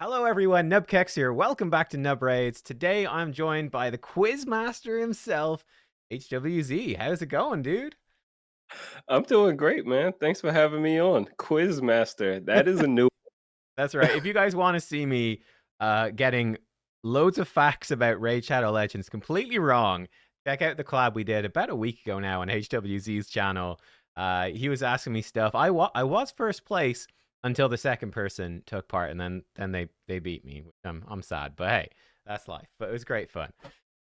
Hello everyone, nubkeks here. Welcome back to Nub Raids. Today I'm joined by the Quizmaster himself, HWZ. How's it going, dude? I'm doing great, man. Thanks for having me on. Quizmaster. That is a new. That's right. If you guys want to see me getting loads of facts about Raid Shadow Legends completely wrong, check out the collab we did about a week ago now on HWZ's channel. He was asking me stuff. I was first place until the second person took part, and then they beat me. Which I'm sad, but hey, that's life. But it was great fun.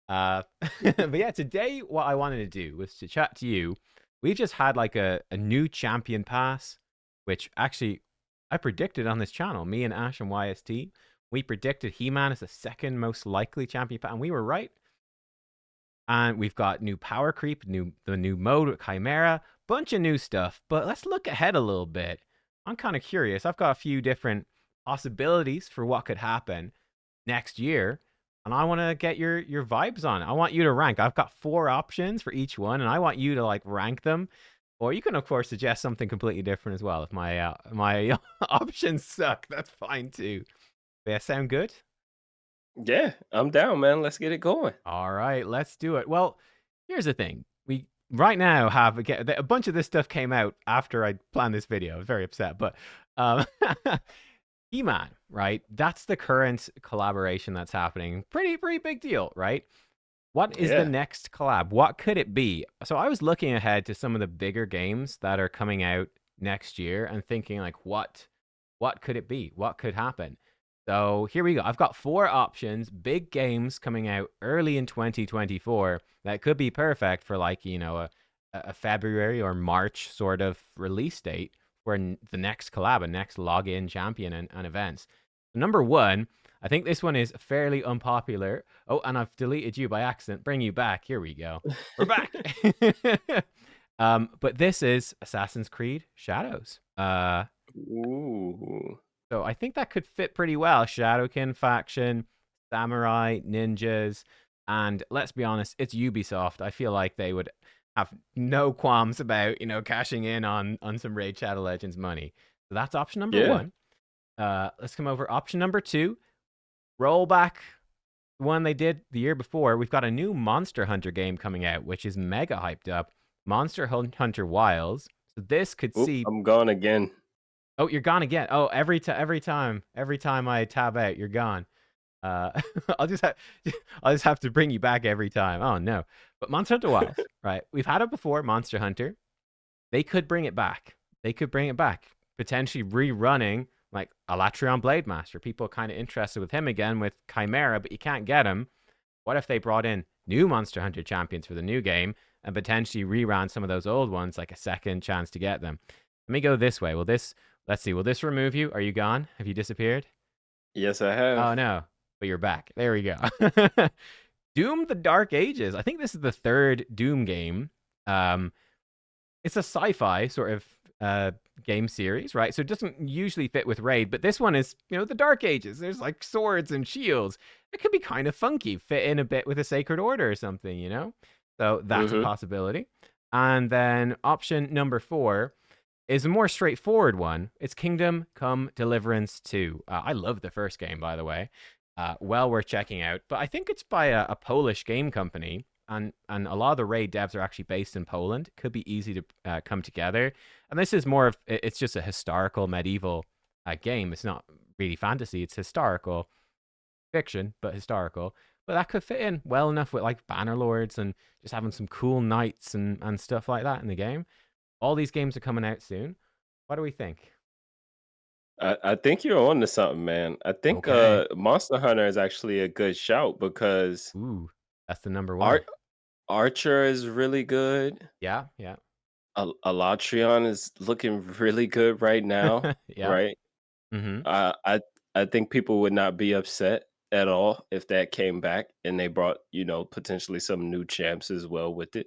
Uh, but yeah, today what I wanted to do was to chat to you. We've just had like a new champion pass, which actually I predicted on this channel. Me and Ash and YST, we predicted He-Man as the second most likely champion pass, and we were right. And we've got new power creep, the new mode with Chimera, bunch of new stuff. But let's look ahead a little bit. I'm kind of curious. I've got a few different possibilities for what could happen next year, and I want to get your vibes on it. I want you to rank. I've got 4 options for each one, and I want you to like rank them. Or you can of course suggest something completely different as well. If my options suck, that's fine too. Yeah, sound good? Yeah, I'm down, man. Let's get it going. All right, let's do it. Well, here's the thing. We right now have a bunch of this stuff came out after I planned this video. I was very upset, but um, He-Man, right? That's the current collaboration that's happening. Pretty big deal, right? What is the Yeah. next collab? What could it be? So I was looking ahead to some of the bigger games that are coming out next year and thinking like what could it be? What could happen? So here we go. I've got 4 options, big games coming out early in 2024 that could be perfect for like, a February or March sort of release date for the next collab, a next login champion and events. Number 1, I think this one is fairly unpopular. Oh, and I've deleted you by accident. Bring you back. Here we go. We're back. But this is Assassin's Creed Shadows. Ooh. So I think that could fit pretty well. Shadowkin faction, samurai, ninjas, and let's be honest, it's Ubisoft. I feel like they would have no qualms about, cashing in on some Raid Shadow Legends money. So that's option number Yeah. 1. Let's come over option number 2. Roll back one they did the year before. We've got a new Monster Hunter game coming out, which is mega hyped up. Monster Hunter Wilds. So this could Oop, see. I'm gone again. Oh, you're gone again. Oh, every time I tab out, you're gone. Uh, I'll just have, I'll just have to bring you back every time. Oh no! But Monster Hunter Wilds, right? We've had it before, Monster Hunter. They could bring it back. They could bring it back, potentially rerunning like Alatreon Blade Master. People kind of interested with him again with Chimera, but you can't get him. What if they brought in new Monster Hunter champions for the new game and potentially reran some of those old ones, like a second chance to get them? Let me go this way. Let's see, will this remove you? Are you gone? Have you disappeared? Yes, I Oh have. no, but you're back. There we go. Doom: The Dark Ages. I think this is the 3rd Doom game. Um, it's a sci-fi sort of game series, right? So it doesn't usually fit with Raid, but this one is, the Dark Ages. There's like swords and shields. It could be kind of funky, fit in a bit with a Sacred Order or something. So that's a Mm-hmm. possibility. And then option number 4 is a more straightforward one. It's Kingdom Come Deliverance 2. I love the first game, by the way. Well worth checking out. But I think it's by a Polish game company, and a lot of the Raid devs are actually based in Poland. Could be easy to come together. And this is more of, it's just a historical medieval game. It's not really fantasy. It's historical fiction, but historical. But that could fit in well enough with like Bannerlords and just having some cool knights and stuff like that in the game. All these games are coming out soon. What do we think? I think you're on to something, man. I think Okay. Monster Hunter is actually a good shout because Ooh, that's the number one. Art Archer is really good. Yeah, yeah. Alatrion is looking really good right now, Yeah. right? Mm-hmm. Uh, I I think people would not be upset at all if that came back and they brought, potentially some new champs as well with it.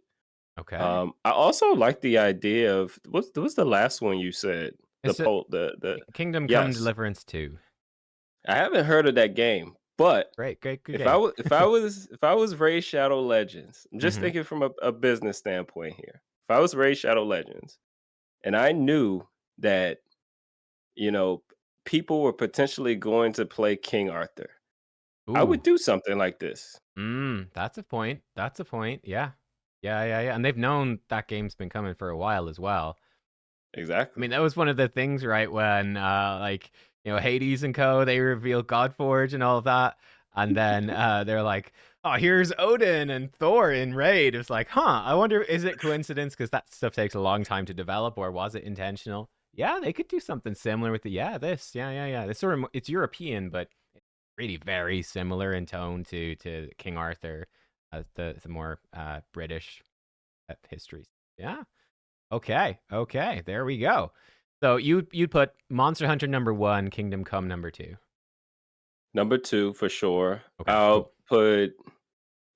Okay. I also like the idea of what's the last one you said? The It's a pole the Kingdom Come yes. Deliverance 2. I haven't heard of that game, but Great, good if I game. was if I was if I was Ray Shadow Legends, I'm just Mm-hmm. thinking from a business standpoint here. If I was Ray Shadow Legends and I knew that, you know, people were potentially going to play King Arthur. I would Ooh. do something like this. That's a point. That's a point. Yeah. Yeah, yeah, yeah. And they've known that game's been coming for a while as well. I Exactly. mean, that was one of the things, right, when like, Hades and Co, they revealed Godforge and all of that. And then they're like, oh, here's Odin and Thor in Raid. It's like, huh, I wonder, is it coincidence? Because that stuff takes a long time to develop, or was it intentional? Yeah, they could do something similar with the this. Yeah, yeah, yeah. It's sort of it's European, but it's really very similar in tone to King Arthur, the more British history. Yeah. Okay. Okay. There we go. So you'd put Monster Hunter number 1, Kingdom Come number 2. Number 2 for sure. Okay. Cool. I'll put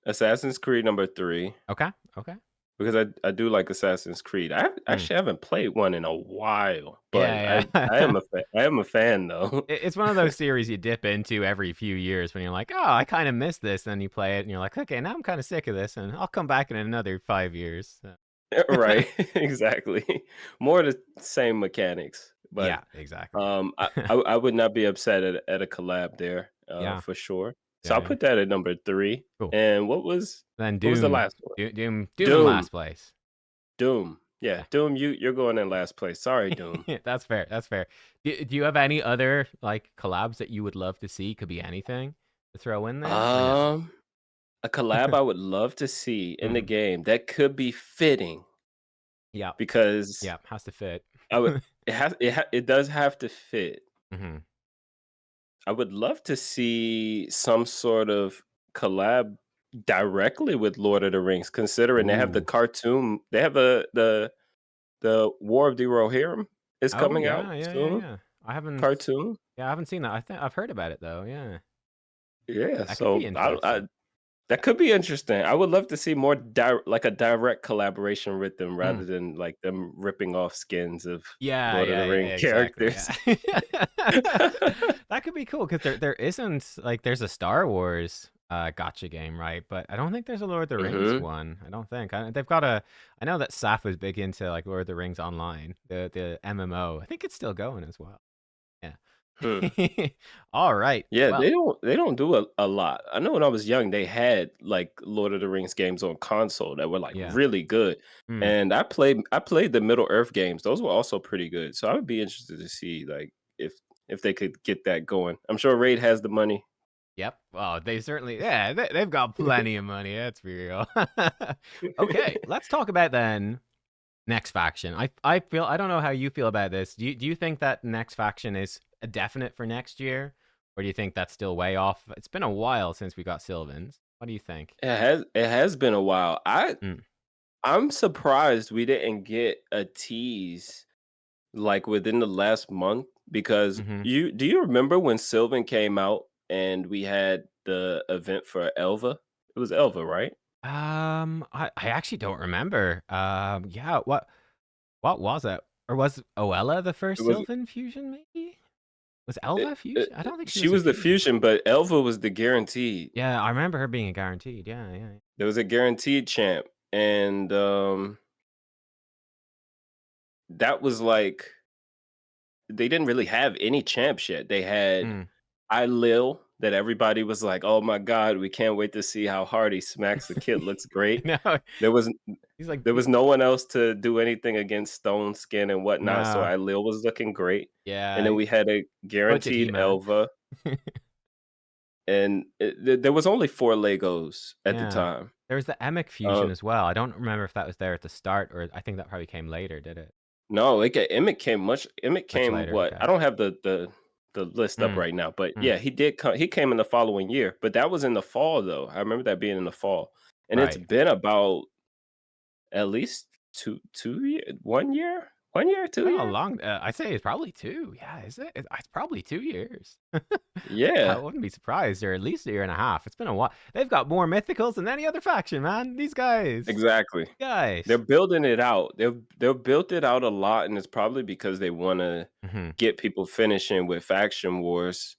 Assassin's Creed number 3 Okay. Okay. because I do like Assassin's Creed. I Mm. actually haven't played one in a while, but Yeah, I yeah. am a fan though. It's one of those series you dip into every few years when you're like, oh, I kind of miss this. Then you play it and you're like, okay, now I'm kind of sick of this, and I'll come back in another 5 years. Right, exactly. More of the same mechanics, but Yeah, exactly. I would not be upset at a collab there, Yeah, for sure. So yeah, I'll yeah. put that at number 3. Cool. And Then what was the Doom, last one? Doom in Doom. last place. Doom. Yeah, Yeah. Doom, you're going in last place. Sorry, Doom. That's fair. That's fair. Do you have any other like collabs that you would love to see? Could be anything to throw in there, or no? Um, a collab I would love to see in the Mm. game that could be fitting Yeah. because Yeah. Has to fit. I would it does have to fit. Hmm. I would love to see some sort of collab directly with Lord of the Rings, considering they have the Ooh. cartoon. They have the War of the Rohirrim is Oh coming out yeah. Yeah. Yeah. soon. Yeah. I haven't. Cartoon. Yeah, I haven't seen that. I think I've heard about it though. Yeah. Yeah, That could be so I interesting. that could be interesting. I would love to see more like a direct collaboration with them Mm. rather than like them ripping off skins of Yeah. Lord of Yeah. the Yeah. Ring Exactly. characters. Yeah. That could be cool because there isn't like there's a Star Wars gotcha game, right? But I don't think there's a Lord of the Rings Mhm. one. I don't think they've got a. I know that Saf was big into like Lord of the Rings Online, the MMO. I think it's still going as well. Hmm. Yeah. All right. Yeah, Well. they don't do a lot. I know when I was young, they had like Lord of the Rings games on console that were like Yeah. really good. Mm. And I played the Middle Earth games. Those were also pretty good. So I would be interested to see like if they could get that going. I'm sure Raid has the money. Yep. Well, they certainly. Yeah, they've got plenty of money. That's for real. Okay. Let's talk about then next faction. I feel I don't know how you feel about this. Do you think that next faction is a definite for next year, or do you think that's still way off? It's been a while since we got Sylvans. What do you think? It has been a while. Mm. I'm surprised we didn't get a tease like within the last month because Hmm. do you remember when Sylvan came out and we had the event for Elva? It was Elva, right? I actually don't remember. Yeah. What was it? Or was Oella the It first was Sylvan fusion? Maybe was it, Elva it, fusion? I don't think she she was a was the fusion. fusion, but Elva was the guaranteed. Yeah, I remember her being a guaranteed. Yeah, yeah. There was a guaranteed champ, and that was like they didn't really have any champs yet. They had Mm. Lil that everybody was like, "Oh my god, we can't wait to see how hard he smacks. The kid looks great." No, There was he's like, there was no one else to do anything against Stone Skin and whatnot, so no, Lil was looking great. And yeah, then we had a budget He guaranteed Man. Elva, and there was only 4 Legos at the Yeah, time. there was the Emic Uh, fusion as well. I don't remember if that was there at the start, or I think that probably came later. Did it? no, Emmett Much came later. what? Okay. I don't have the list up Mm, right now, but mm, yeah, he came in the following year, but that was in the fall though. I remember that being in the fall. And it's right. been about at least 2 year 1 year? 1 year, 2 Oh, years? long. I'd say it's probably 2. Yeah, is it? It's probably 2 years. I Yeah, wouldn't be surprised. Or at least a year and a half. It's been a while. They've got more mythicals than any other faction, man. These guys. exactly. They're Guys. building it out. They've built it out a lot, and it's probably because they wanna Hmm. get people finishing with faction wars,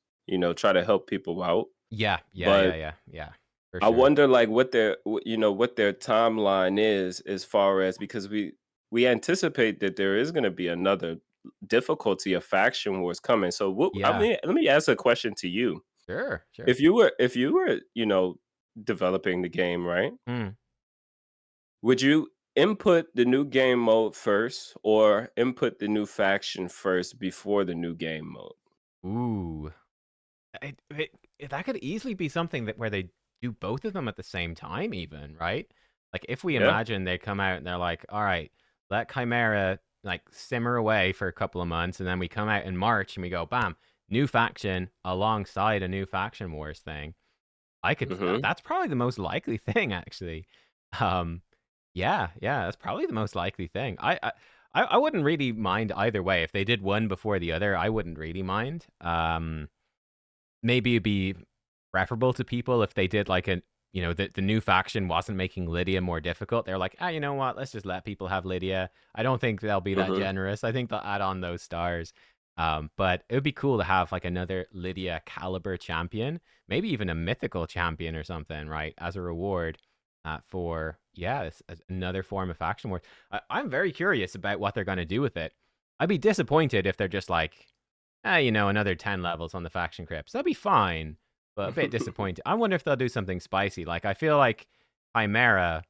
try to help people out. Yeah, yeah, But yeah, yeah, yeah. For I sure. wonder, like, what their timeline is as far as because we anticipate that there is gonna be another difficulty of faction wars coming. So what I Yeah. mean, let me ask a question to you. Sure. Sure. If you were, developing the game, right? Mm. Would you input the new game mode first or input the new faction first before the new game mode? Ooh. That could easily be something that where they do both of them at the same time, even, right? Like if we Yeah. imagine they come out and they're like, all right, let Chimera like simmer away for a couple of months, and then we come out in March and we go, bam, new faction alongside a new faction wars thing. Mhm. That's probably the most likely thing, actually. Um, yeah, yeah, that's probably the most likely thing. I wouldn't really mind either way. If they did one before the other, I wouldn't really mind. Maybe it'd be preferable to people if they did like the new faction wasn't making Lydia more difficult. They're like, you know what? Let's just let people have Lydia. I don't think they'll be that Mhm. generous. I think they'll add on those stars. But it would be cool to have like another Lydia caliber champion, maybe even a mythical champion or something, right? As a reward for, yeah, as another form of faction war. I'm very curious about what they're going to do with it. I'd be disappointed if they're just like, another 10 levels on the faction crypts. That'd be fine, but a bit disappointed. I wonder if they'll do something spicy. Like, I feel like Chimera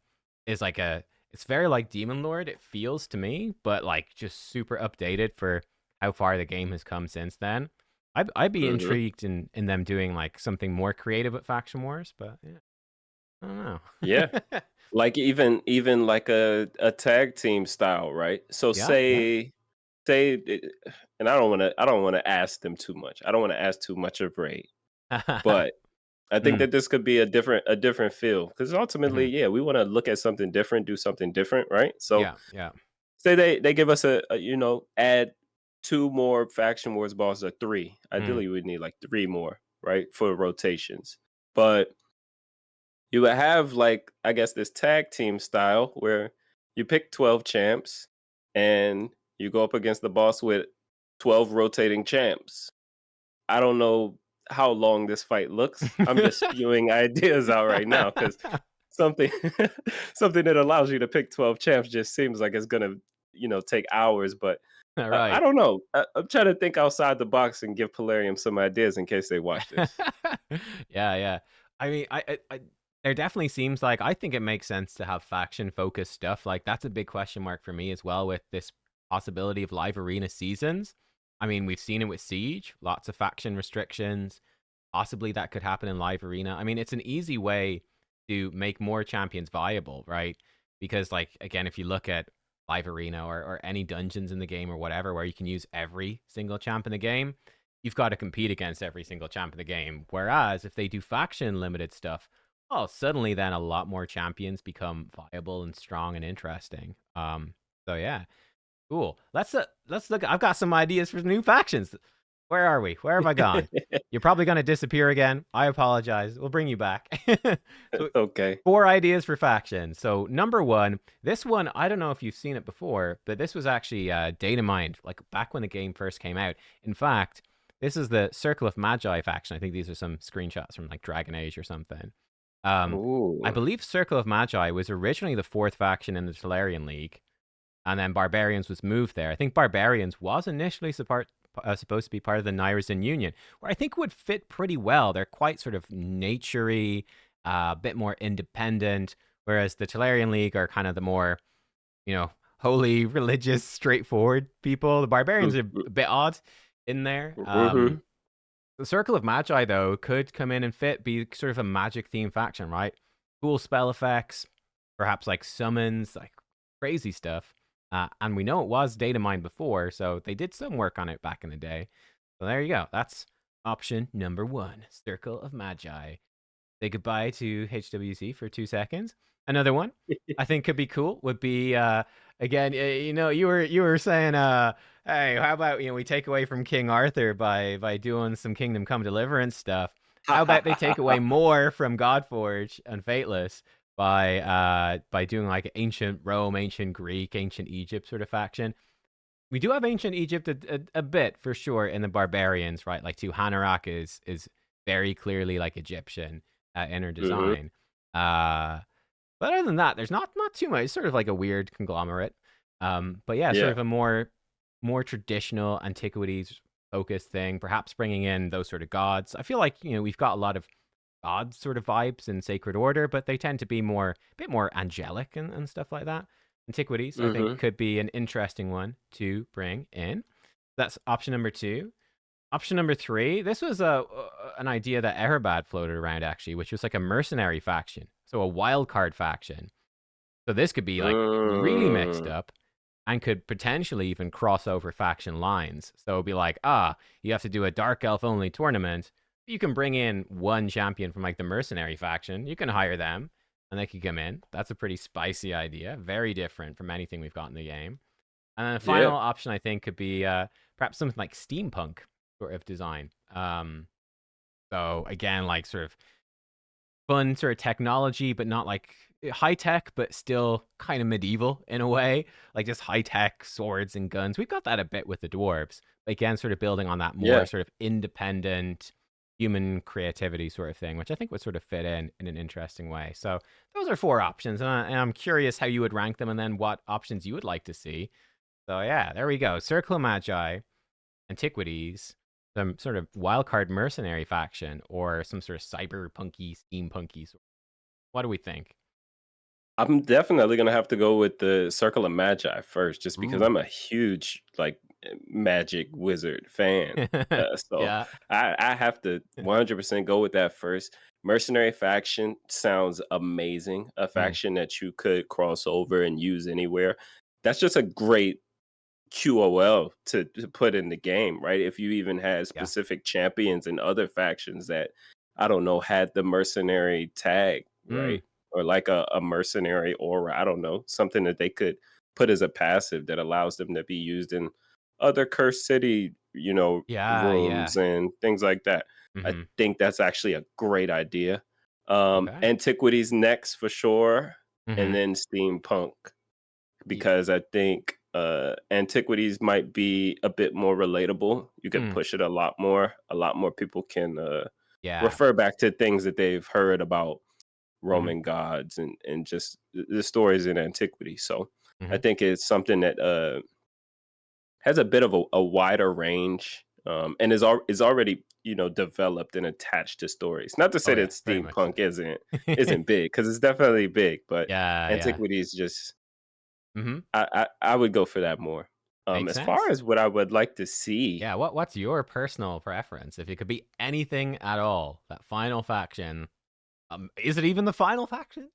is like it's very like Demon Lord, it feels to me, but like just super updated for how far the game has come since then. I'd be Mhm. intrigued in them doing like something more creative with Faction Wars, but yeah, I don't Yeah. know. Like even like a tag team style, right? So Yeah, yeah. say it, and I don't wanna ask them too much. I don't wanna ask too much of Raid, but I think Mm, that this could be a different feel because ultimately, mhm. yeah, we wanna look at something different, do something different, right? So Yeah, yeah. say they give us add 2 more faction wars bosses or 3. Mm. Ideally, we need like 3 more, right, for rotations. But you would have like I guess this tag team style where you pick 12 champs and you go up against the boss with 12 rotating champs. I don't know how long this fight looks. I'm just spewing ideas out right now cuz something something that allows you to pick 12 champs just seems like it's going to, take hours, but I Right. don't know. I'm trying to think outside the box and give Polarium some ideas in case they watch this. Yeah, yeah. I mean, there definitely seems like I think it makes sense to have faction focused stuff. Like that's a big question mark for me as well with this possibility of live arena seasons. I mean, we've seen it with Siege, lots of faction restrictions. Possibly that could happen in live arena. I mean, it's an easy way to make more champions viable, right? Because like again, if you look at live arena or any dungeons in the game or whatever where you can use every single champ in the game, you've got to compete against every single champ in the game. Whereas if they do faction limited stuff, well, suddenly then a lot more champions become viable and strong and interesting. So yeah, cool. Let's look. I've got some ideas for new factions. Where are we? Where have I gone? You're probably going to disappear again. I apologize. We'll bring you back. So, Okay. 4 ideas for factions. So, number one, this one, I don't know if you've seen it before, but this was actually data mined, like back when the game first came out. In fact, this is the Circle of Magi faction. I think these are some screenshots from like Dragon Age or something. Um, I Ooh. believe Circle of Magi was originally the fourth faction in the Tolarian League, and then Barbarians was moved there. I think Barbarians was initially supposed to be part of the Nyrazin Union, where I think would fit pretty well. They're quite sort of naturey, a bit more independent, whereas the Tolarian League are kind of the more, holy, religious, straightforward people. The Barbarians are a bit odd in there. Mhm. The Circle of Magi, though, could come in and be sort of a magic themed faction, right? Cool spell effects, perhaps like summons, like crazy stuff. And we know it was data mined before, so they did some work on it back in the day. So there you go. That's option number one, Circle of Magi. Say goodbye to HWC for 2 seconds. Another one I think could be cool would be again, you were saying hey, how about we take away from King Arthur by doing some Kingdom Come Deliverance stuff. How about they take away more from Godforge and Fateless by doing like ancient Rome, ancient Greek, ancient Egypt sort of faction. We do have ancient Egypt a bit for sure in the barbarians, right? Like Hanorok is very clearly like Egyptian in her Mhm. design. Uh, but other than that, there's not too much. It's sort of like a weird conglomerate. But yeah, sort Yeah. of a more more traditional antiquities focused thing, perhaps bringing in those sort of gods. I feel like, we've got a lot of god sort of vibes in Sacred Order, but they tend to be a bit more angelic and stuff like that. Antiquities, I think, Mm-hmm. could be an interesting one to bring in. That's option number 2. Option number 3, this was an idea that Erebad floated around actually, which was like a mercenary faction, so a wild card faction. So this could be like really mixed Mm. up and could potentially even cross over faction lines. So it'd be like, you have to do a Dark Elf only tournament. You can bring in one champion from like the mercenary faction. You can hire them and they could come in. That's a pretty spicy idea. Very different from anything we've got in the game. And then the Yeah. final option I think could be perhaps something like steampunk sort of design. So again, like sort of fun sort of technology, but not like high tech, but still kind of medieval in a way. Like just high tech swords and guns. We've got that a bit with the dwarves. But again, sort of building on that more Yeah. sort of independent human creativity sort of thing, which I think would sort of fit in an interesting way. So those are 4 options, and I'm curious how you would rank them, and then what options you would like to see. So yeah, there we go. Circle of Magi, Antiquities, some sort of wildcard mercenary faction, or some sort of cyberpunky, steampunky. What do we think? I'm definitely gonna have to go with the Circle of Magi first, just because Ooh. I'm a huge like magic wizard fan. So Yeah. I have to 100% go with that first. Mercenary faction sounds amazing. A Mm, faction that you could cross over and use anywhere. That's just a great QOL to put in the game, right? If you even had yeah. specific champions and other factions that I don't know had the mercenary tag, Mm, right? Or like a mercenary aura, I don't know, something that they could put as a passive that allows them to be used in other cursed city, yeah, yeah. rooms and things like that. I Hmm. think that's actually a great idea. Okay. Antiquities next for sure, and Hmm. then steampunk Yeah. because I think antiquities might be a bit more relatable. You could Mm, push it a lot more. A lot more people can yeah. refer back to things that they've heard about Hmm. Roman gods and just the stories in antiquity. So I Hmm. think it's something that has a bit of a wider range and is already developed and attached to stories. Not to Oh say that yeah, very much so. steampunk isn't big because it's definitely big, but Yeah, yeah. antiquities just Hmm. I would go for that more. Makes As far sense. as what I would like to see, Yeah. What's your personal preference? If it could be anything at all, that final faction. Is it even the final faction?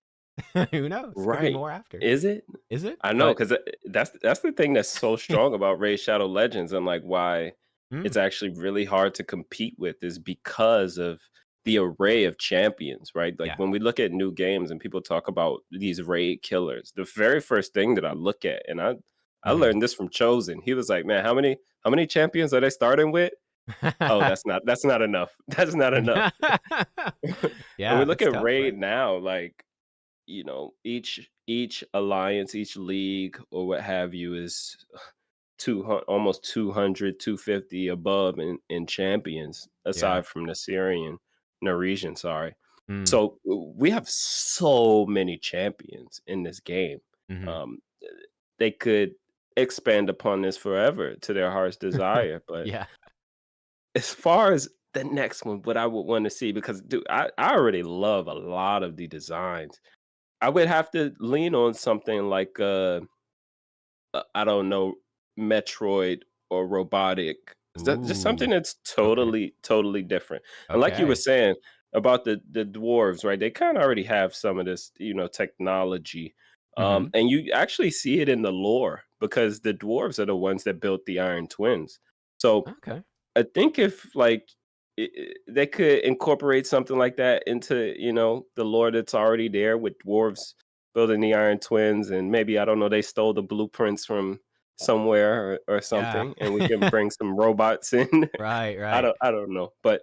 Who knows? Could be right? more after. Is it? Is it? I know But because that's the thing that's so strong about Raid Shadow Legends and like why mm, it's actually really hard to compete with is because of the array of champions, right? Like yeah. when we look at new games and people talk about these raid killers, the very first thing that I look at, and I Hmm. learned this from Chosen. He was like, "Man, how many champions are they starting with? Oh, that's not enough. That's not enough." And we Yeah, look it's at tough, raid right? now, like each alliance, each league, or what have you, is 200, almost 200, 250 above in champions, Yeah. aside from the Syrian, Norwegian, sorry. Mm. So we have so many champions in this game. Hmm. Um, they could expand upon this forever to their heart's desire, but Yeah. as far as the next one, what I would want to see, because dude, I already love a lot of the designs. I would have to lean on something like I don't know, Metroid or robotic. Just something Ooh. that's Okay. totally different. And like you were Okay. saying about the dwarves, right? They kind of already have some of this, technology. Hmm. And you actually see it in the lore because the dwarves are the ones that built the Iron Twins. So Okay. I think if like they could incorporate something like that into the lore that's already there with dwarves building the Iron Twins, and maybe I don't know they stole the blueprints from somewhere or Yeah. something, and we can bring some robots in. Right. I Right. don't know, but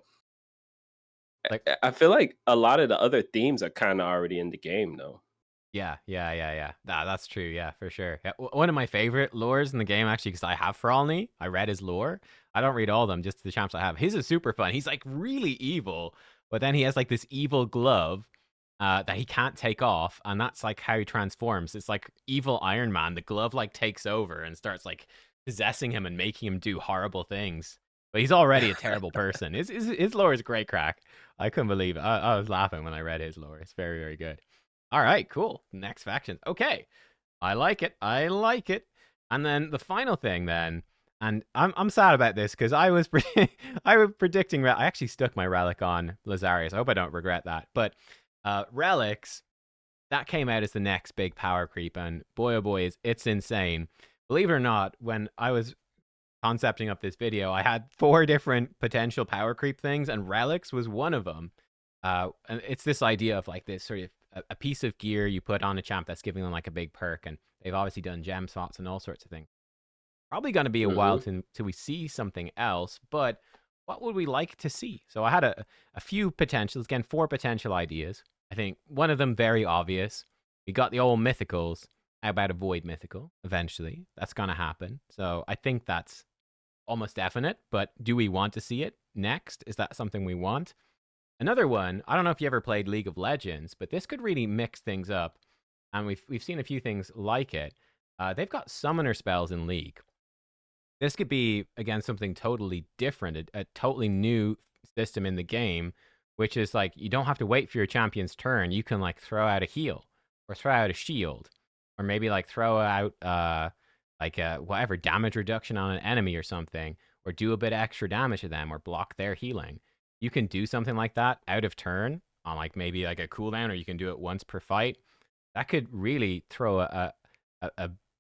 Like. I feel like a lot of the other themes are kind of already in the game, though. Yeah. Yeah. Yeah. Yeah. That's true. Yeah, for sure. Yeah, one of my favorite lores in the game, actually, because I have Frolny. I read his lore. I don't read all of them, just the champs I have. His is super fun. He's like really evil, but then he has like this evil glove that he can't take off, and that's like how he transforms. It's like evil Iron Man. The glove like takes over and starts like possessing him and making him do horrible things. But he's already a terrible person. His lore is great crack. I couldn't believe it. I was laughing when I read his lore. It's very, very good. All right, cool. Next faction. Okay. I like it. I like it. And then the final thing then, and I'm sad about this because I was I was predicting I actually stuck my relic on Lazarius. I hope I don't regret that. But relics, that came out as the next big power creep, and boy oh boy, it's insane. Believe it or not, when I was concepting up this video, I had 4 different potential power creep things, and relics was one of them. And it's this idea of like this sort of a piece of gear you put on a champ that's giving them like a big perk, and they've obviously done gem slots and all sorts of things. Probably going to be a while till we see something else, but what would we like to see? So I had a few potentials, again, 4 potential ideas. I think one of them very obvious. We got the old mythicals. How about a void mythical eventually? That's going to happen. So I think that's almost definite, but do we want to see it next? Is that something we want? Another one, I don't know if you ever played League of Legends, but this could really mix things up, and we've seen a few things like it. They've got summoner spells in League. This could be, again, something totally different, a totally new system in the game, which is like you don't have to wait for your champion's turn. You can like throw out a heal or throw out a shield, or maybe like throw out whatever damage reduction on an enemy or something, or do a bit of extra damage to them or block their healing. You can do something like that out of turn on like maybe like a cooldown, or you can do it once per fight. That could really throw a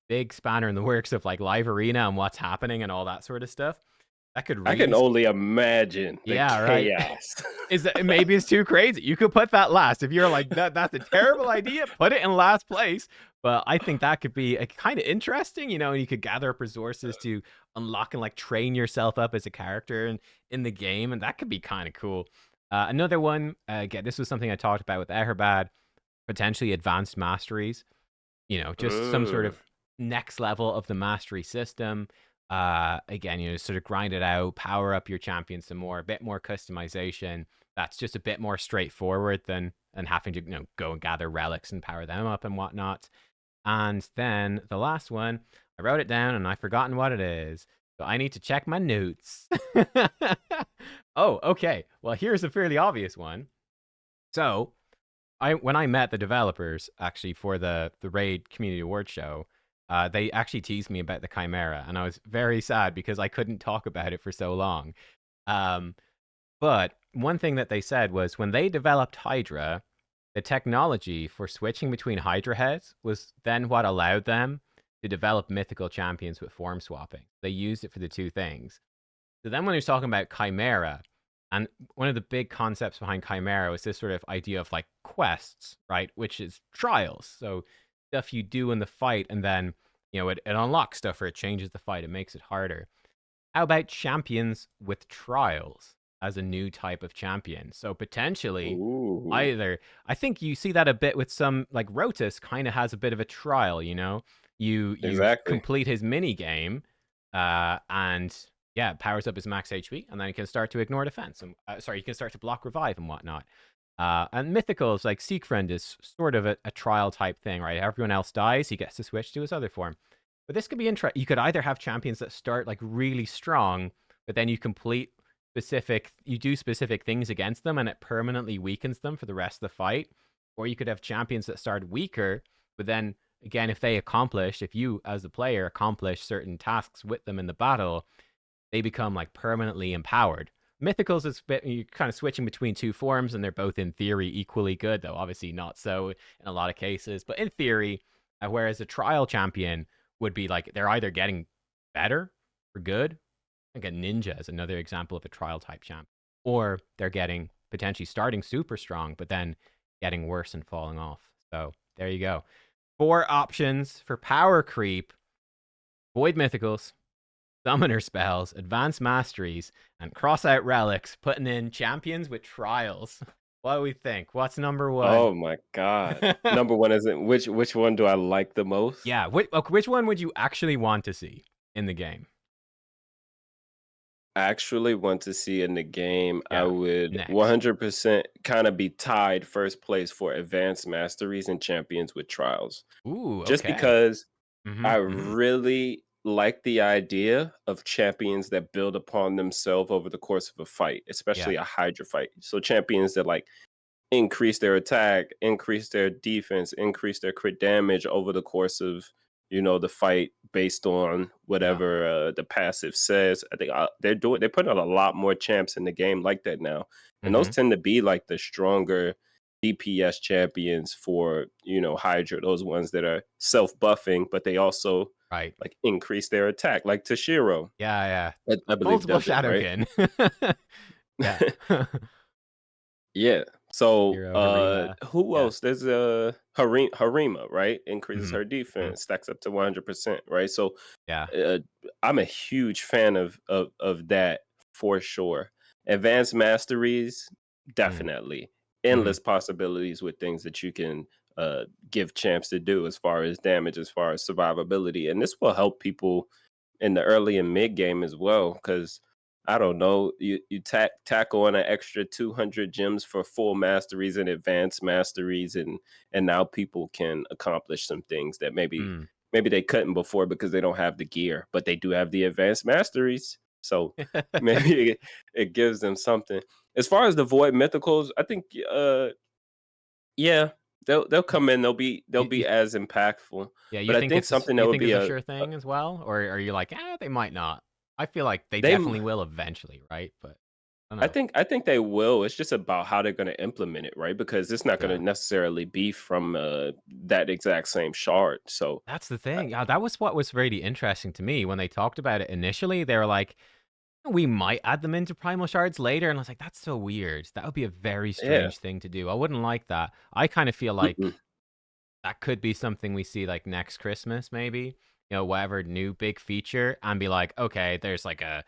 big spanner in the works of like live arena and what's happening and all that sort of stuff. That could really I can only imagine the right. chaos. Is that maybe it's too crazy? You could put that last. If you're like that's a terrible idea, put it in last place. But I think that could be kind of interesting, you know, and you could gather up resources to unlock and like train yourself up as a character in the game, and that could be kind of cool. Another one, again, this was something I talked about with Eherbad, potentially advanced masteries. You know, just some sort of next level of the mastery system. Again, you know, sort of grind it out, power up your champion some more, a bit more customization. That's just a bit more straightforward than having to, you know, go and gather relics and power them up and whatnot. And then the last one, I wrote it down and I've forgotten what it is. So I need to check my notes. Oh, okay. Well, here's a fairly obvious one. So when I met the developers actually for the Raid Community Award show, they actually teased me about the Chimera, and I was very sad because I couldn't talk about it for so long. But one thing that they said was when they developed Hydra, the technology for switching between Hydra heads was then what allowed them to develop mythical champions with form swapping. They used it for the 2 things. So then when you're talking about Chimera, and one of the big concepts behind Chimera was this sort of idea of like quests, right? Which is trials. So stuff you do in the fight, and then, you know, it unlocks stuff or it changes the fight. It makes it harder. How about champions with trials as a new type of champion? So potentially either, I think you see that a bit with some, like Rotus kind of has a bit of a trial, you know? You Exactly. complete his mini game, and yeah, it powers up his max HP, and then he can start to ignore defense. And sorry, he can start to block revive and whatnot. And mythicals like Seekfriend is sort of a trial type thing, right? Everyone else dies, he gets to switch to his other form. But this could be interesting. You could either have champions that start like really strong, but then you do specific things against them, and it permanently weakens them for the rest of the fight. Or you could have champions that start weaker, but then again, if you as the player accomplish certain tasks with them in the battle, they become like permanently empowered. Mythicals is you're kind of switching between 2 forms, and they're both in theory equally good, though obviously not so in a lot of cases. But in theory, whereas a trial champion would be like they're either getting better or good. Like a ninja is another example of a trial type champ, or they're getting potentially starting super strong, but then getting worse and falling off. So there you go. 4 options for power creep: void mythicals, summoner spells, advanced masteries, and cross out relics, putting in champions with trials. What do we think? What's number 1? Oh my god. Number 1 isn't which one do I like the most? Yeah, which one would you actually want to see in the game? Actually want to see in the game, I Yeah, would next. 100% kind of be tied first place for advanced masteries and champions with trials. Ooh, Just okay. because I Mhm, mhm. really like the idea of champions that build upon themselves over the course of a fight, Yeah. especially a Hydra fight. So champions that like increase their attack, increase their defense, increase their crit damage over the course of the fight based on Yeah. whatever the passive says. I think they're putting out a lot more champs in the game like that now, and those Mm-hmm. tend to be like the stronger DPS champions for Hydra. Those ones that are self buffing, but they also Right. like increase their attack, like Toshiro. Yeah, yeah. I believe Multiple does it right. Shadowkin. Yeah. Yeah. So, Hero Harima. who Yeah. else? There's Harima, right? Increases Mm-hmm. her Mm-hmm. defense, stacks up to 100%, right? So, Yeah. uh, I'm a huge fan of that for sure. Advanced masteries, Mm-hmm. definitely. Mm-hmm. Endless possibilities with things that you can give champs to do as far as damage, as far as survivability, and this will help people in the early and mid game as well. Because I don't know, you tackle on an extra 200 gems for full masteries and advanced masteries, and now people can accomplish some things that maybe they couldn't before because they don't have the gear, but they do have the advanced masteries. So maybe it gives them something. As far as the void mythicals, I think yeah, they'll come in, they'll You, be you, as impactful. yeah, But I think something that you would think be it's a a sure thing as well, or are you like, they might not? I feel like they they definitely will eventually, right? But I don't know. I think they will. It's just about how they're going to implement it, right? Because it's not going to Yeah, necessarily be from that exact same shard. So that's the uh, thing. Yeah, that was what was really interesting to me when they talked about it initially. They were like, we might add them into primal shards later, and I was like, that's so weird. That would be a very yeah, strange thing to do. I wouldn't like that. I kind of feel like mm-mm. that could be something we see like next Christmas, maybe. Whatever new big feature, and be like, okay, there's like a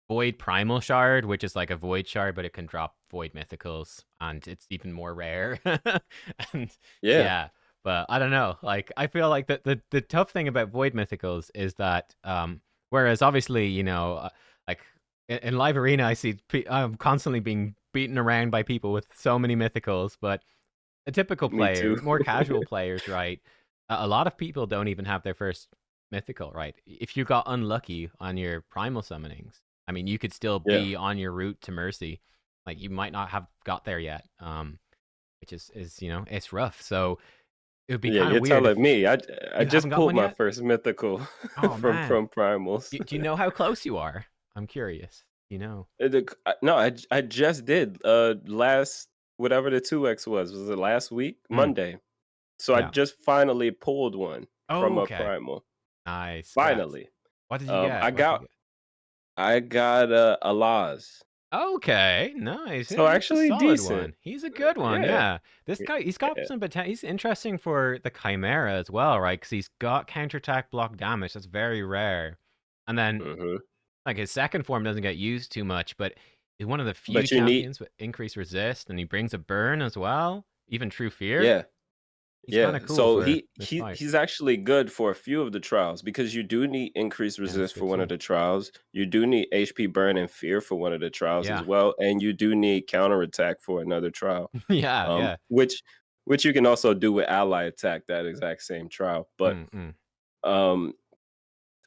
void primal shard, which is like a void shard, but it can drop void mythicals, and it's even more rare. And Yeah, yeah, but I don't know. Like, I feel like the tough thing about void mythicals is that, whereas obviously, like in live arena, I'm constantly being beaten around by people with so many mythicals, but a typical me too. player, more casual players, right? A lot of people don't even have their first mythical, right? If you got unlucky on your primal summonings, I mean, you could still Yeah, be on your route to mercy. Like, you might not have got there yet, which is it's rough. So it would be yeah. kind of You're weird telling if me I you haven't just got pulled one my yet. first mythical Oh man, from primals. do you know how close you are? I'm curious. You know? No, I just did last whatever the 2x was it last week Mm, Monday. So I yeah. just finally pulled one from Oh, a okay. primal. Nice. Congrats. Finally. What did you get? I What did you got get? I got a Laz. Okay, nice. So Yeah, he's a actually solid decent. one. He's a good one. Yeah. Yeah, this guy, he's got Yeah. some potential. He's interesting for the Chimera as well, right? Because he's got counterattack block damage. That's very rare. And then, Mhm. like, his second form doesn't get used too much, but he's one of the few But you need champions with increased resist, and he brings a burn as well. Even True Fear. yeah. He's kind Yeah. of cool So for this fight. he's actually good for a few of the trials because you do need increased Yeah, that's resist for good one of too. the trials. You do need HP burn and fear for one of the trials as Yeah, well, and you do need counterattack for another trial. yeah, yeah. Which you can also do with ally attack that exact same trial. But Mm-mm. um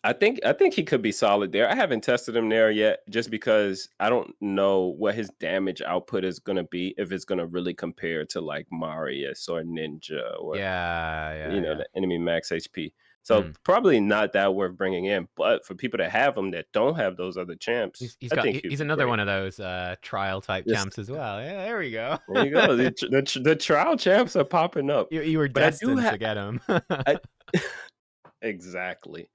I think he could be solid there. I haven't tested him there yet just because I don't know what his damage output is going to be if it's going to really compare to like Marius or Ninja or Yeah, yeah, yeah. the enemy max HP. So Mm. probably not that worth bringing in, but for people that have him that don't have those other champs, He's I got think he'd he's be another great. one of those trial type Just champs as well. Yeah, there we go. there you go. The trial champs are popping up, You were but I do destined have to get him. I exactly.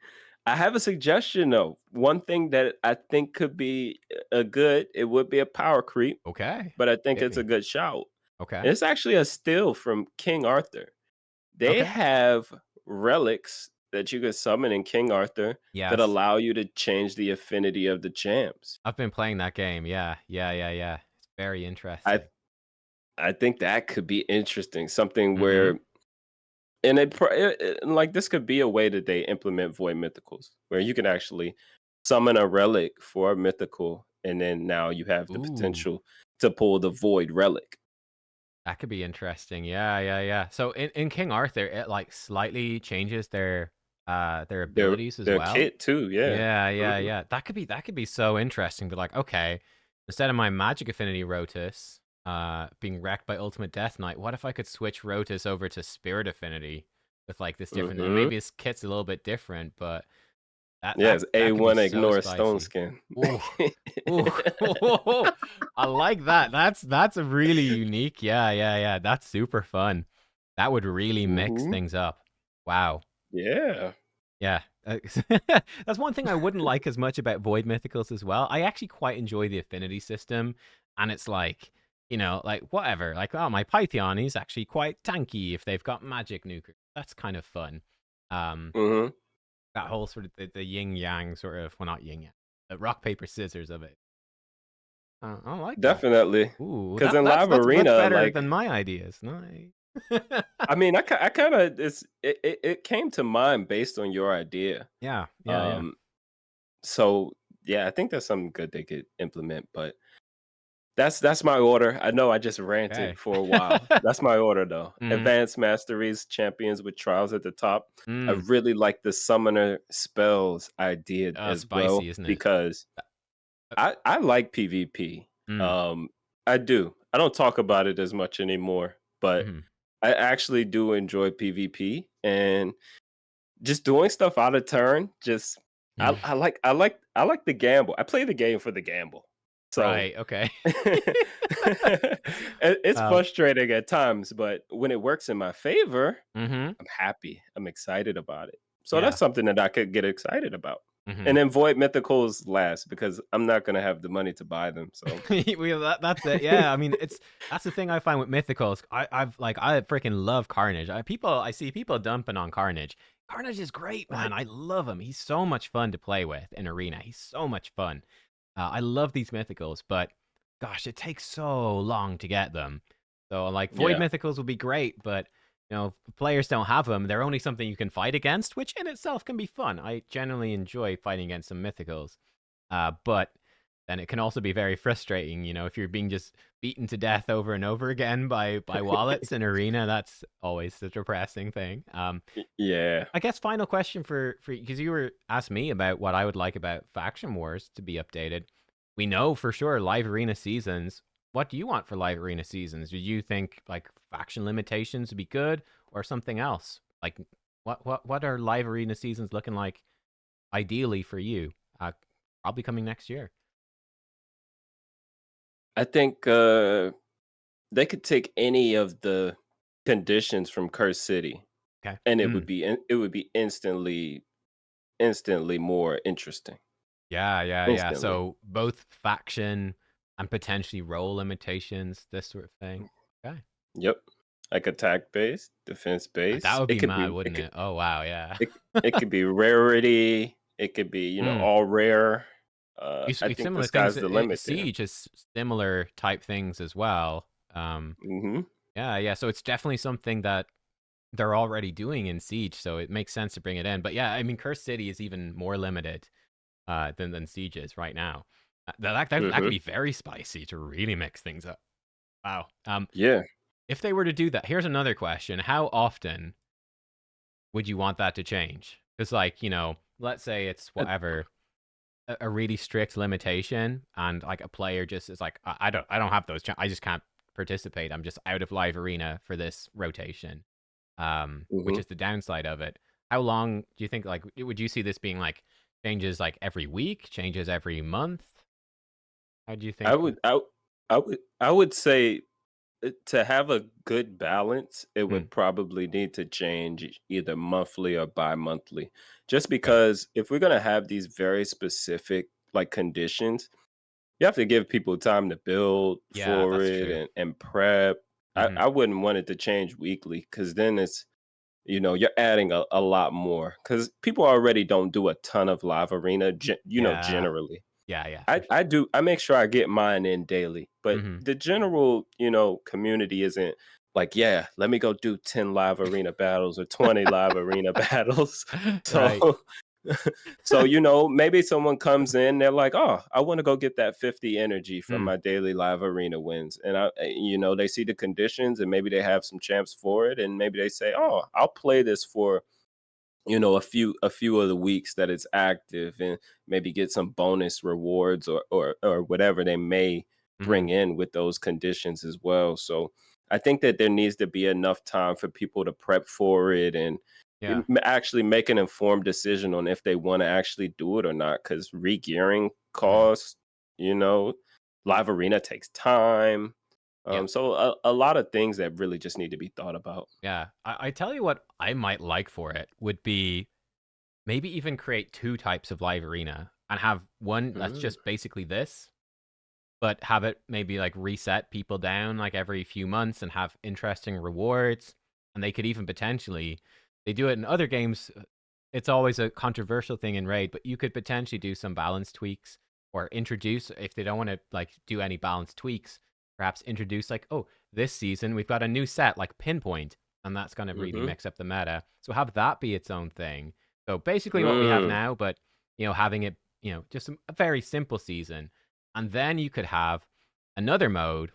I have a suggestion though. One thing that I think could be a good, it would be a power creep, Okay, but I think hit it's a me. good shout. Okay, And it's actually a steal from King Arthur. They okay. have relics that you can summon in King Arthur that Yes, allow you to change the affinity of the champs. I've been playing that game. Yeah, yeah, yeah, yeah. It's very I interesting. I think that could be interesting. Something Mm-hmm. where like this could be a way that they implement void mythicals where you can actually summon a relic for a mythical and then now you have the Ooh, potential to pull the void relic. that could be interesting. Yeah, yeah, yeah. So in King Arthur, it like slightly changes their their Their abilities as their well. kit too, yeah. Yeah, yeah, Mhm. yeah. That could be so interesting. But like, okay, instead of my Magic Affinity Rotus being wrecked by Ultimate Death Knight, what if I could switch Rotus over to Spirit Affinity with like this different, and Mhm. maybe this kit's a little bit different, but that that Yes, that could be A1 so ignore stone spicy. skin. Ooh, ooh, I like that. That's a really unique. Yeah, yeah, yeah. That's super fun. That would really mix Mhm. things up. Wow. Yeah. Yeah. That's one thing I wouldn't like as much about Void Mythicals as well. I actually quite enjoy the affinity system, and it's like, like whatever. Like, oh, my Python is actually quite tanky if they've got magic nuker. That's kind of fun. Um, Mhm. that whole sort of the yin yang sort of, well, not yin yang, the rock paper scissors of it. I like that. Definitely. Ooh, 'Cause in that's Live that's much Arena, better like than my ideas. Nice. I mean, I kinda it came to mind based on your idea. Yeah, yeah, yeah. Um, so, yeah, I think that's something good they could implement, but that's my order. I know I just ranted Okay. for a while. That's my order, though. Hmm. Advanced Masteries, Champions with Trials at the top. I Mm. really like the Summoner spells idea as Spicy, well isn't it? because Uh, I like PvP. mm. Um, I do. I don't talk about it as much anymore, but Hmm. I actually do enjoy PvP and just doing stuff out of turn. Just I like the gamble. I play the game for the gamble. So Right. Okay. it's Wow. frustrating at times, but when it works in my favor, Hmm. I'm happy. I'm excited about it. So that's Yeah. something that I could get excited about. Hmm. And then Void Mythicals last because I'm not gonna have the money to buy them. So That's it. Yeah. I mean, that's the thing I find with mythicals. I freaking love Carnage. I see people dumping on Carnage. Carnage is great, man. like I love him. He's so much fun to play with in arena. He's so much fun. I love these mythicals, but gosh, it takes so long to get them. So like void yeah. mythicals would be great, but if players don't have them, they're only something you can fight against, which in itself can be fun. I generally enjoy fighting against some mythicals, but then it can also be very frustrating. If you're being just beaten to death over and over again by wallets in arena, that's always the depressing thing. Yeah. I guess final question for because you were asked me about what I would like about Faction Wars to be updated. We know for sure live arena seasons. What do you want for live arena seasons? Do you think like faction limitations would be good or something else? Like what are live arena seasons looking like ideally for you? Probably coming next year. I think they could take any of the conditions from Curse City Okay. and Mm. it would be instantly more interesting. Yeah, yeah, yeah. Instantly. So both faction and potentially role limitations, this sort of thing. Okay. Yep. Like attack based, defense That based. would be mad, wouldn't it? Oh wow, yeah. It it could be rarity, it could be, Mm. all rare. I think the Similar things. sky's the limit there. Siege is similar type things as well. Mhm. Yeah, yeah. So it's definitely something that they're already doing in Siege, so it makes sense to bring it in. But yeah, I mean, Cursed City is even more limited than Siege is right now. That could Mhm. be very spicy to really mix things up. Wow. Yeah. If they were to do that, here's another question: how often would you want that to change? Because, like, let's say it's Uh, whatever a really strict limitation, and like a player just is like, I don't have those. I just can't participate. I'm just out of live arena for this rotation. Which mhm. is the downside of it. How long do you think? Like, would you see this being like changes like every week, changes every month? How do you I think? would I w- I would say to have a good balance, it Hmm, would probably need to change either monthly or bi-monthly. Just okay. because if we're gonna have these very specific like conditions, you have to give people time to build Yeah, for that's it true. and prep. Hmm. I wouldn't want it to change weekly because then you're adding a lot more because people already don't do a ton of live arena, Yeah, generally. yeah, yeah, for I sure. do I make sure I get mine in daily, but Hmm. the general, community isn't like, "Yeah, let me go do 10 live arena battles or 20 live arena battles." Right. So so, maybe someone comes in, they're like, "Oh, I wanna go get that 50 energy from Mm, my daily live arena wins." And they see the conditions and maybe they have some champs for it, and maybe they say, "Oh, I'll play this for a few of the weeks that it's active, and maybe get some bonus rewards, or whatever they may Hmm. bring in with those conditions as well. So I think that there needs to be enough time for people to prep for it, and Yeah. actually make an informed decision on if they want to actually do it or not, because re-gearing Mhm. costs, you know live arena takes time. Yeah. So a lot of things that really just need to be thought about. Yeah. I tell you what I might like for it would be maybe even create two types of live arena and have one that's Mm, just basically this, but have it maybe like reset people down like every few months and have interesting rewards. And they could even potentially, they do it in other games. It's always a controversial thing in Raid, but you could potentially do some balance tweaks or introduce, if they don't want to like do any balance tweaks, perhaps introduce like, oh, this season we've got a new set like Pinpoint, and that's going to really mhm, mix up the meta. So have that be its own thing. So basically what we have mm, now, but having it, just a very simple season. And then you could have another mode.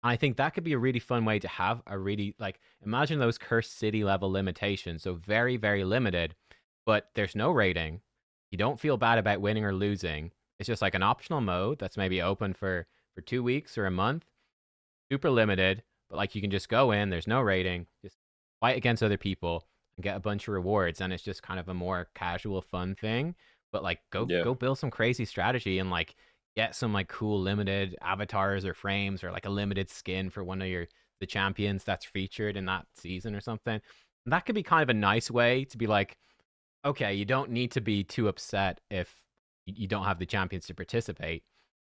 And I think that could be a really fun way to have a really like imagine those cursed city level limitations. So very, very limited, but there's no rating. You don't feel bad about winning or losing. It's just like an optional mode that's maybe open for 2 weeks or a month. Super limited, but like you can just go in, there's no rating, just fight against other people and get a bunch of rewards, and it's just kind of a more casual fun thing. But like yeah, go build some crazy strategy and like get some like cool limited avatars or frames or like a limited skin for one of the champions that's featured in that season or something. And that could be kind of a nice way to be like, okay, you don't need to be too upset if you don't have the champions to participate.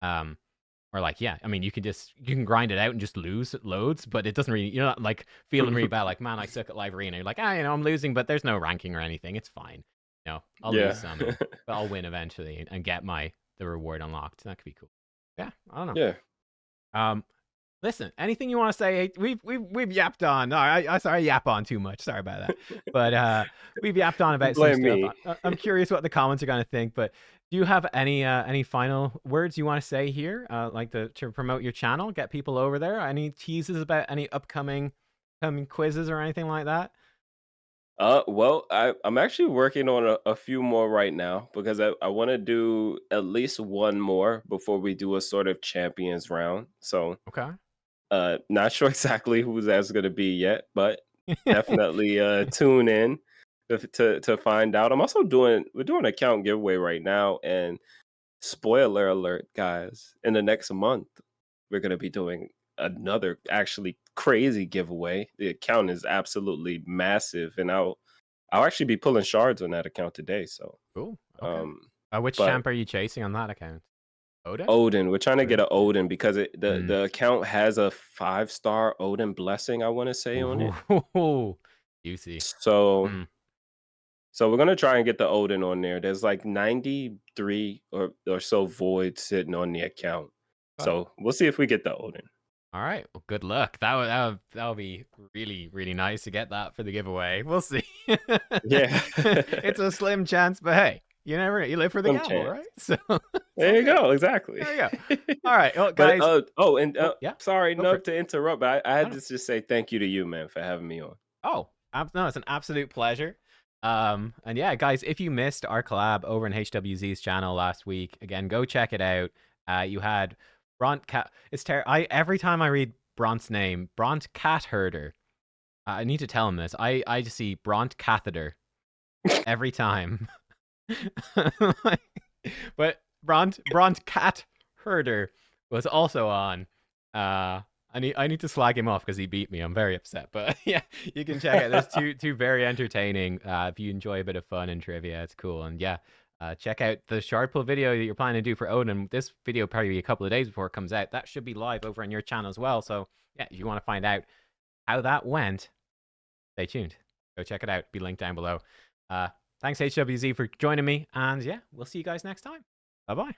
Um, or like, yeah, I mean, you can grind it out and just lose loads, but it doesn't really, you're not like feeling really bad. Like, man, I suck at live arena. You're like, I'm losing, but there's no ranking or anything. It's fine. I'll lose yeah, some, but I'll win eventually and get the reward unlocked. That could be cool. Yeah, I don't know. yeah. Um, Listen, anything you want to say? Hey, we've yapped on. No, I sorry, I yap on too much. Sorry about that. But we've yapped on about some Blame stuff. me. I'm curious what the comments are going to think. But do you have any final words you want to say here? Like to promote your channel, get people over there. Any teases about any upcoming quizzes or anything like that? Well, I'm actually working on a few more right now, because I want to do at least one more before we do a sort of champions round. So, Okay. not sure exactly who that's going to be yet, but definitely tune in to find out. We're doing an account giveaway right now, and spoiler alert, guys, in the next month we're going to be doing another actually crazy giveaway. The account is absolutely massive, and I'll actually be pulling shards on that account today. So, Cool. Okay. um, Which but champ are you chasing on that account? Odin? Odin, we're trying to get Odin. an Odin, because Mm. the account has a 5-star Odin blessing, I want to say, on it. Ooh, juicy. So Mm. so we're gonna try and get the Odin on there. There's like 93 or so voids sitting on the account. Okay. So we'll see if we get the Odin. All right. Well, good luck. That would be really really nice to get that for the giveaway. We'll see. Yeah. It's a slim chance, but hey, you live for the Some gamble, chance. right? So it's There all you good. go, exactly. There you go. All right, well, But, guys. and, Oh yeah, sorry, go for Nub, it. to interrupt, but I No, had no. to just say thank you to you, man, for having me on. Oh, no, it's an absolute pleasure. And yeah, guys, if you missed our collab over in HWZ's channel last week, again, go check it out. You had Bront Cat. I every time I read Bront's name, Bront Cat Herder. I need to tell him this. I just see Bront Catheter every time. But Bront Cat Herder was also on. I need to slag him off because he beat me. I'm very upset. But yeah, you can check out. There's two very entertaining. If you enjoy a bit of fun and trivia, it's cool. And yeah, check out the shard pull video that you're planning to do for Odin. This video probably be a couple of days before it comes out. That should be live over on your channel as well. So yeah, if you want to find out how that went, stay tuned. Go check it out. Be linked down below. Thanks HWZ for joining me, and yeah, we'll see you guys next time. Bye bye.